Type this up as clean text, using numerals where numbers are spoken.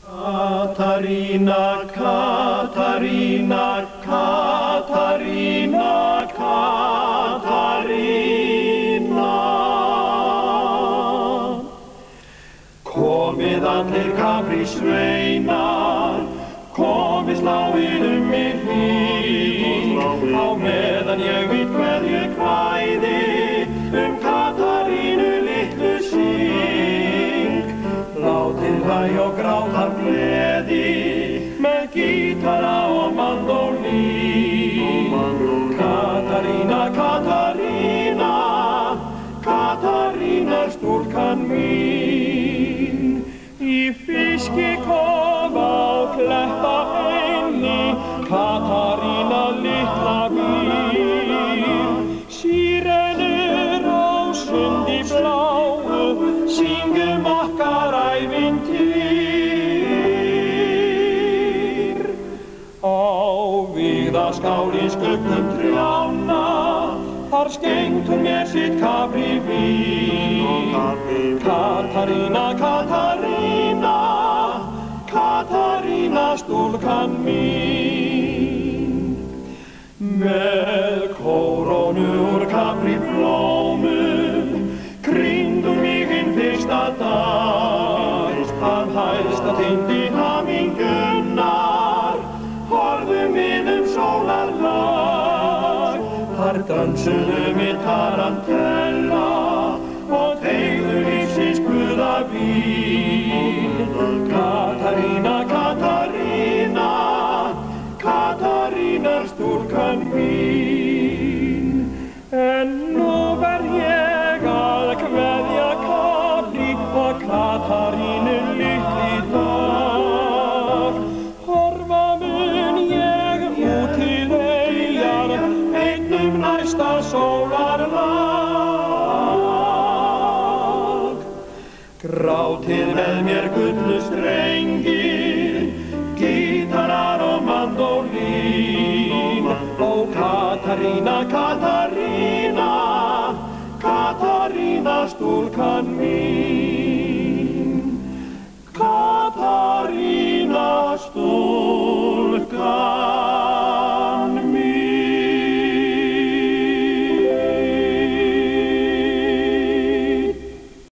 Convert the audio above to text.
Katarína, Katarína, Katarína, Katarína. Komið allir kaprísveinar, komið sláið mig hring, á meðan ég við kveðju kvæði Katarínu litlu syng. Látið hlæja og gráta gleði með gítara og mandólín. Katarína, Katarína, Katarína er stúlkan mín. Í fiskikofa á kletta eynni Katarína litla býr. Sírenur á sundi bláu syngum okkar ævintýr. Á vígðaskál í skuggum trjánna þar skengt hún mér sitt kaprívín. Katarína, Katarína, Katarína stúlkan mín. Með kórónu úr kapríblómum kringum mig hinn fyrsta dag. Af hæsta tindi hamingunnar horfðum við sólarlag. Þar dönsuðum við tarantella og teygðu lífsins guðavín. Katarína, Katarína, Katarína er stúlkan mín. En nú verð ég að kveðja Kaprí og Katarínu litli dag. Horfa mun ég út til eyjar einnum næsta sólarlag. Grátið með mér gullu strengir, gítarar og mandólín. Ó Katarína, Katarína,